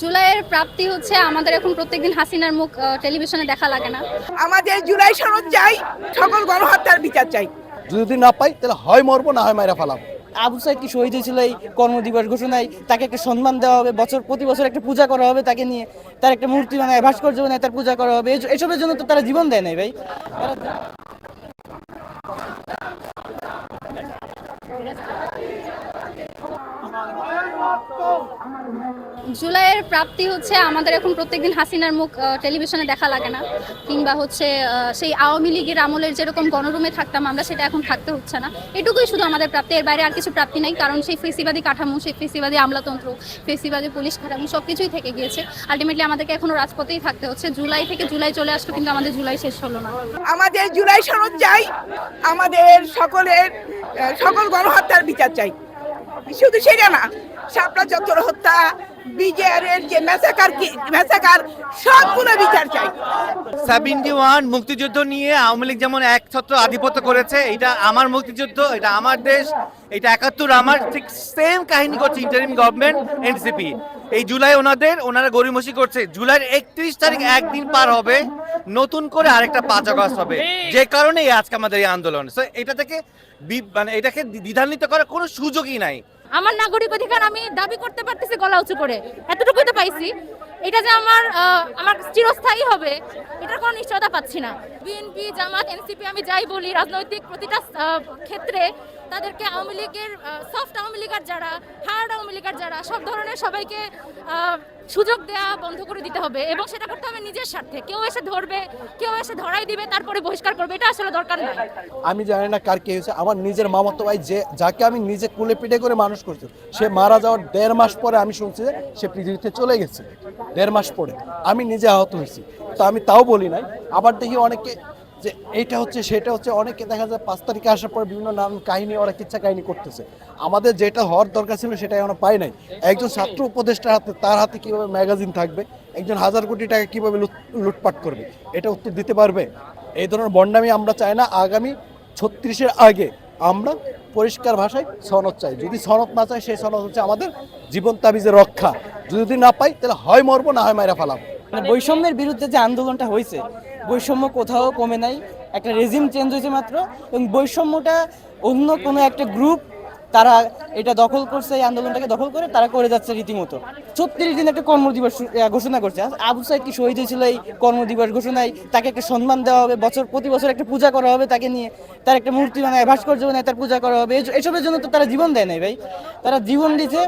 জুলাইয়ের প্রাপ্তি হচ্ছে আমাদের এখন প্রত্যেকদিন হাসিনার মুখ টেলিভিশনে দেখা লাগে না। আমাদের জুলাই সনদ চাই, সকল গণহত্যার বিচার চাই। যদি না পাই তাহলে হয় মরবো না হয় মাইরা ফেলাম। আবু সাইদ কি শহীদ হয়েছিল এই কর্মদিবস ঘোষণায়, তাকে একটা সম্মান দেওয়া হবে, প্রতি বছর একটা পূজা করা হবে, তাকে নিয়ে তার একটা মূর্তি বানায়, ভাস্কর্য বানায়, তার পূজা করা হবে। এসবের জন্য তো তারা জীবন দেয় নাই ভাই। জুলাইয়ের প্রাপ্তি হচ্ছে আমাদের এখন প্রত্যেকদিন হাসিনার মুখ টেলিভিশনে দেখা লাগে না, কিংবা হচ্ছে সেই আওয়ামী লীগের আমলের যেরকম গণরুমে থাকতাম আমরা, সেটা এখন থাকতে হচ্ছে না। এটুকুই শুধু আমাদের প্রাপ্তি, এর বাইরে আর কিছু প্রাপ্তি নেই। কারণ সেই ফেসিবাদী কাঠামো, সেই ফেসিবাদী আমলাতন্ত্র, ফেসিবাদী পুলিশ কাঠামো সব কিছুই থেকে গিয়েছে। আলটিমেটলি আমাদেরকে এখনো রাজপথেই থাকতে হচ্ছে। জুলাই থেকে জুলাই চলে আসলো, কিন্তু আমাদের জুলাই শেষ হলো না। আমাদের জুলাই সনদ চাই, আমাদের সকল গণহত্যার বিচার চাই। শুধু সেটা না, শাপলা চত্বর হত্যা, বিজেআরের যে ম্যাসাকার সবগুলো বিচার চাই। 71 মুক্তিযুদ্ধ নিয়ে আওয়ামী লীগ যেমন একছত্র আধিপত্য করেছে, এটা আমার মুক্তিযুদ্ধ, এটা আমার দেশ, এটা 71 আমার, ঠিক সেম কাহিনী করছে ইন্টারিম গভর্নমেন্ট এনসিপি। এই জুলাই ওনারা গরিমসি করছে। জুলাইয়ের 31 তারিখ একদিন পার হবে, নতুন করে আরেকটা 5 আগস্ট হবে, যে কারণে আজকে আমাদের এই আন্দোলন। এটা থেকে এটাকে দ্বিধান্বিত করার কোনো সুযোগই নাই। আমার নাগরিক অধিকার আমি দাবি করতে পারতেছি গলা উঁচু করে, এতটুকুই তো পাইছি। এটা যে আমার চিরস্থায়ী হবে, এটার কোনো নিশ্চয়তা পাচ্ছি না। বিএনপি, জামাত, এনসিপি, আমি যাই বলি, রাজনৈতিক প্রতিটা ক্ষেত্রে তাদেরকে আওয়ামী লীগের সফট আওয়ামী লীগার যারা, হার্ড আওয়ামী লীগার যারা, সব ধরনের সবাইকে সুযোগ দেওয়া বন্ধ করে দিতে হবে, এবং সেটা করতে হবে নিজের স্বার্থে। কেউ এসে ধরবে, কেউ এসে ধরাই দিবে, তারপরে বহিষ্কার করবে, এটা আসলে দরকার নয়। আমি জানি না কার কে হয়েছে, আমার নিজের মামাতো ভাই যাকে আমি নিজে কুলে পিঠে করে মানুষ করছি, সে মারা যাওয়ার 1.5 মাস পরে আমি শুনছি যে সে পৃথিবীতে চলে গেছে। 1.5 মাস পরে আমি নিজে আহত হয়েছি, তো আমি তাও বলি নাই। আবার দেখি অনেকে যে এইটা হচ্ছে সেটা হচ্ছে, অনেকে দেখা যায় 5 তারিখে আসার পর বিভিন্ন নাম কাহিনী, ওরা কিচ্ছা কাহিনী করতেছে। আমাদের যেটা হওয়ার দরকার ছিল সেটা এখনো পাই নাই। একজন ছাত্র উপদেষ্টার হাতে, তার হাতে কিভাবে ম্যাগাজিন থাকবে, একজন 1000 কোটি টাকা কিভাবে লুটপাট করবে, এটা উত্তর দিতে পারবে? এই ধরনের বন্ডামি আমরা চাই না। আগামী 36-এর আগে আমরা পরিষ্কার ভাষায় সনদ চাই। যদি সনদ না চাই, সেই সনদ হচ্ছে আমাদের জীবন তাবিজের রক্ষা। যদি না পাই তাহলে হয় মরবো না হয় মাইরা ফেলাম। বৈষম্যের বিরুদ্ধে যে আন্দোলনটা হয়েছে, বৈষম্য কোথাও কমে নাই, একটা রেজিম চেঞ্জ হয়েছে মাত্র। এবং বৈষম্যটা অন্য কোনো একটা গ্রুপ তারা এটা দখল করছে, এই আন্দোলনটাকে দখল করে তারা করে যাচ্ছে রীতিমতো। 36 দিন একটা কর্মদিবস ঘোষণা করছে। আবু সাইদ কি শহীদ হয়েছিল এই কর্মদিবস ঘোষণায়, তাকে একটা সম্মান দেওয়া হবে, প্রতি বছর একটা পূজা করা হবে, তাকে নিয়ে তার একটা মূর্তি বানায়, ভাস্কর্য বানায়, তার পূজা করা হবে। এসবের জন্য তো তারা জীবন দেয় নাই ভাই। তারা জীবন দিয়েছে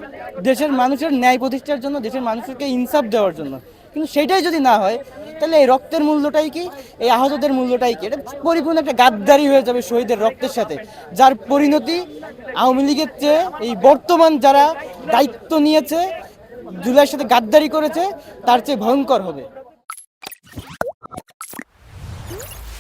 দেশের মানুষের ন্যায় প্রতিষ্ঠার জন্য, দেশের মানুষকে ইনসাফ দেওয়ার জন্য। কিন্তু সেটাই যদি না হয়, তাহলে এই রক্তের মূল্যটাই কি, এই আহতদের মূল্যটাই কি? এটা পরিপূর্ণ একটা গাদ্দারি হয়ে যাবে শহীদের রক্তের সাথে, যার পরিণতি আওয়ামী লীগের চেয়ে এই বর্তমান যারা দায়িত্ব নিয়েছে, জুলাইয়ের সাথে গাদ্দারি করেছে, তার চেয়ে ভয়ঙ্কর হবে।